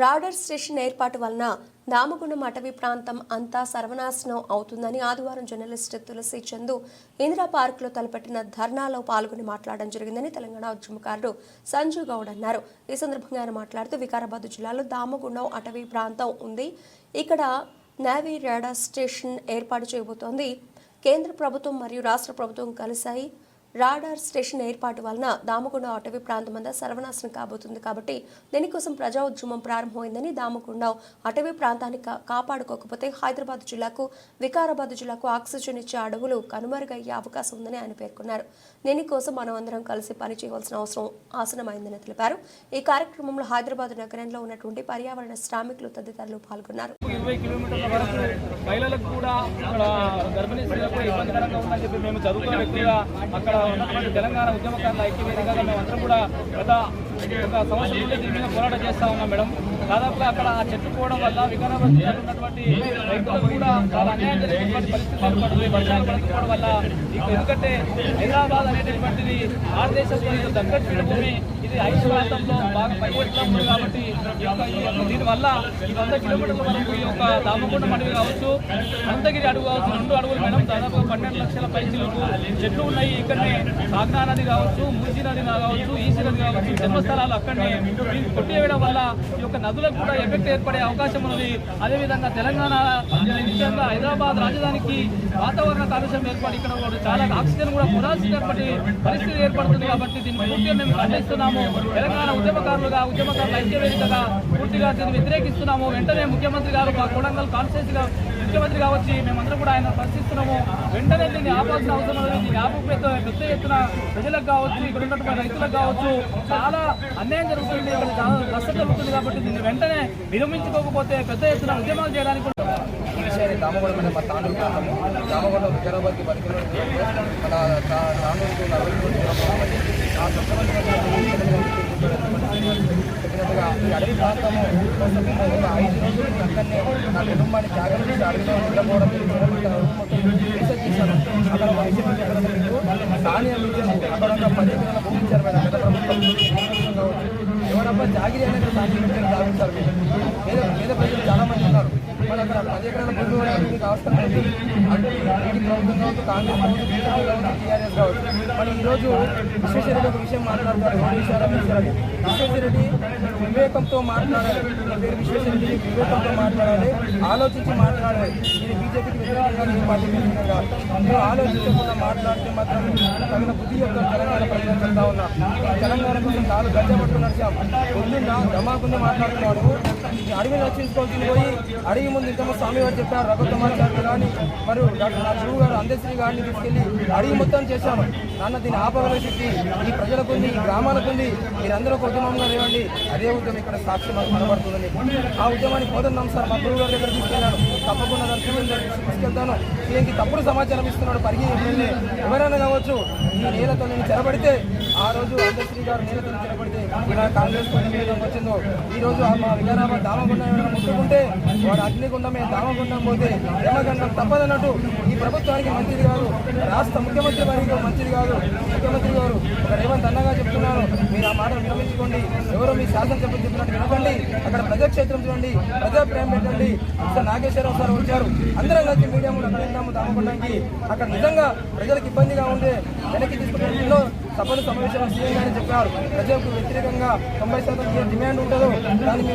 Radar station ఏర్పాటు వలన దామగుండం అటవీ ప్రాంతం అంతా సర్వనాశనం అవుతుందని ఆదివారం జర్నలిస్ట్ తులసి చందు ఇందిరా పార్కులో తలపెట్టిన ధర్నాలో పాల్గొని మాట్లాడడం జరిగిందని తెలంగాణ ఉద్యమకారుడు సంజు గౌడ్ అన్నారు. ఈ సందర్భంగా ఆయన మాట్లాడుతూ వికారాబాద్ జిల్లాలో దామగుండం అటవీ ప్రాంతం ఉంది. ఇక్కడ నేవీ రాడర్ స్టేషన్ ఏర్పాటు చేయబోతోంది. కేంద్ర ప్రభుత్వం మరియు రాష్ట్ర ప్రభుత్వం కలిశాయి. రాడార్ స్టేషన్ ఏర్పాటు వలన దామగుండం అటవీ ప్రాంతమంతా సర్వనాశనం కాబోతుంది. కాబట్టి దీనికోసం ప్రజా ఉద్యమం ప్రారంభమైందని, దామగుండం అటవీ ప్రాంతాన్ని కాపాడుకోకపోతే హైదరాబాద్ జిల్లాకు, వికారాబాద్ జిల్లాకు ఆక్సిజన్ ఇచ్చే అడవులు కనుమరుగయ్యే అవకాశం ఉందని ఆయన పేర్కొన్నారు. దీనికోసం మనం అందరం కలిసి పనిచేయవలసిన అవసరం ఆసనమైందని తెలిపారు. ఈ కార్యక్రమంలో హైదరాబాద్ నగరంలో ఉన్నటువంటి పర్యావరణ శ్రామికులు తదితరులు పాల్గొన్నారు. 20 కిలోమీటర్ల వరకు మహిళలకు కూడా అక్కడ గర్భిణీ స్త్రీలకు ఇబ్బందికరంగా ఉందని చెప్పి మేము చదువుకున్న వ్యక్తిగా అక్కడ ఉన్నటువంటి తెలంగాణ ఉద్యమకారుల ఐక్యవేదికగా మేమందరం కూడా గత ఒక సంవత్సరం నుండి దీని మీద పోరాటం చేస్తా ఉన్నాం మేడం. దాదాపుగా అక్కడ ఆ చెట్టు పోవడం వల్ల వికారాబాద్ జిల్లాలో ఉన్నటువంటి రైతులకు కూడా చాలా అన్యాయం జరిగినటువంటి పరిస్థితి ఏర్పడుతుంది. వర్షాలు పడకపోవడం వల్ల ఎందుకంటే హైదరాబాద్ అనేటటువంటిది భారతదేశంలో దగ్గర భూమి, ఇది 5 ప్రాంతంలో బాగా పైవెట్లా ఉంది. కాబట్టి దీనివల్ల ఈ 100 కిలోమీటర్ల వరకు ఈ యొక్క దామగుండం అడవి కావచ్చు, అనంతగిరి అడవి కావచ్చు, 2 అడవులు మేడం, దాదాపు 12 లక్షల పైచిలకు చెట్లు ఉన్నాయి. ఇక్కడనే సాగ్నా నది కావచ్చు, మూసీ నది కావచ్చు, ఈసీ నది కావచ్చు, జన్మస్థలాలు అక్కడనే కొట్టివేయడం వల్ల ఈ యొక్క నదులకు కూడా ఎఫెక్ట్ ఏర్పడే అవకాశం ఉన్నది. అదేవిధంగా తెలంగాణ ముఖ్యంగా హైదరాబాద్ రాజధానికి వాతావరణ కాలుష్యం ఏర్పడి ఇక్కడ చాలా ఆక్సిజన్ కూడా కొనాల్సినటువంటి పరిస్థితి ఏర్పడుతుంది. కాబట్టి దీన్ని పూర్తిగా మేము ఖండిస్తున్నాము. తెలంగాణ ఉద్యమకారుల ఐక్యవేదికగా పూర్తిగా దీన్ని వ్యతిరేకిస్తున్నాము. వెంటనే ముఖ్యమంత్రి గారు మా కొడంగల్ కాన్స్టిట్యూన్సీగా ముఖ్యమంత్రిగా వచ్చి మేమందరం కూడా ఆయన ప్రశ్నిస్తున్నాము. వెంటనే దీన్ని ఆపాల్సిన అవసరం ఉంది. దీన్ని ఆపకపోతే పెద్ద ఎత్తున ప్రజలకు కావచ్చు, ఇక్కడ ఉన్నటువంటి రైతులకు కావచ్చు చాలా అన్యాయం జరుగుతుంది, చాలా నష్టం జరుగుతుంది. కాబట్టి దీన్ని వెంటనే విరమించుకోకపోతే పెద్ద ఎత్తున ఉద్యమాలు చేయడానికి దామగుండం మా తాండూరు ప్రాంతము, దామగుండం వికారాబాద్కి 10 కిలోమీటర్లు మన తాండూరుకు 40 చెప్పినట్టుగా ఈ అడవి ప్రాంతము కోసం 5 రోజులు అక్కడనే నా కుటుంబాన్ని త్యాగం చేసి అడవిలో ఉండకపోవడం రీసెర్చ్ చేశాను. అక్కడ ఒక విషయం సానియా మ్యూజియం అక్కడ ఒక 10 ఎకరాల భూమి ఇచ్చారు మేడం. గత ప్రభుత్వం ఎవరబ్బా జాగిరి అనేది సానియా మ్యూజియం సాధించారు. పేద ప్రజలు చాలా మంది ఉన్నారు. మరి అక్కడ 10 ఎకరాల భూమి మీకు అవసరం లేదు. అంటే ఈ ప్రభుత్వం కావచ్చు, కాంగ్రెస్ కావచ్చు, బీజేపీ కావచ్చు, టీఆర్ఎస్ కావచ్చు. మరి ఈరోజు విశ్వేశ్వరరెడ్డి ఒక విషయం మాట్లాడతారు. విశ్వేశ్వరరెడ్డి వివేకంతో మాట్లాడాలి. పేరు విశ్వేశ్వరరెడ్డి వివేకంతో మాట్లాడాలి, ఆలోచించి మాట్లాడాలి. ఇది బీజేపీకి వ్యతిరేకంగా ఏ పార్టీ వ్యతిరేకంగా మీరు ఆలోచించకుండా మాట్లాడితే మాత్రం తగిన బుద్ధి యొక్క తెలంగాణ ప్రజలు చెప్తా ఉన్నా. తెలంగాణ కోసం 4 గంటల పట్టు నడిచాం. పొద్దున్న దమాకుంది మాట్లాడుతున్నాడు. అడవిని రక్షించుకోవాల్సింది పోయి అడవి ముందు ఇంతమంది స్వామి గారు చెప్పారు. రఘుతమాచార్యులు కానీ మరియు డాక్టర్ నా గురువు గారు అందశ్రీ గారిని తీసుకెళ్లి అడవి మొత్తం చేశాను. నాన్న దీన్ని ఆపగల శక్తి ఈ ప్రజలకు ఉంది, ఈ గ్రామాలకు ఉంది. మీరందరూ ఒక ఉద్యమంగా లేవండి. అదే ఉద్యమం ఇక్కడ సాక్షి మాకు కనబడుతుందని ఆ ఉద్యమాన్ని పోతున్నాం సార్. మా గురువు గారి దగ్గర తీసుకెళ్ళాను. తప్పకుండా దాన్ని తీసుకెళ్తాను. దీనికి తప్పుడు సమాచారం ఇస్తున్నాడు పరిగి ఎమ్మెల్యే ఎవరైనా కావచ్చు. ఈ నేలతో నేను చెరబడితే ఆ రోజు అందశ్రీ గారు నేలతో చెరబడితే ఇలా కాంగ్రెస్ వచ్చిందో ఈ రోజు మా వికారాబాద్ దామగుండం ముట్టుకుంటే వాడు అగ్నిగుండమే, దామగుండం పోతే యమగండం తప్పదన్నట్టు ఈ ప్రభుత్వానికి మంచిది కాదు. రాష్ట్ర ముఖ్యమంత్రి వారికి మంచిది కాదు. ముఖ్యమంత్రి గారు ఒక రేవంత్ అన్నగా చెప్తున్నారు. మీరు ఆ మాటలు విరమించుకోండి. ఎవరో మీ శాసనసభ్యులు చెప్పినట్టు వినకండి. అక్కడ ప్రజాక్షేత్రం చూడండి, ప్రజాప్రేమ పెట్టండి. నాగేశ్వరరావు సార్ వచ్చారు. అందరం కలిసి మీడియా కూడా అక్కడ వెళ్దాము దామగుండానికి. అక్కడ నిజంగా ప్రజలకు ఇబ్బందిగా ఉండే వెనక్కి తీసుకునే సభలు సమావేశాలు సీఎం గారిని చెప్పారు. ప్రజలకు వ్యతిరేకంగా 90% డిమాండ్ ఉంటుందో దాన్ని మేము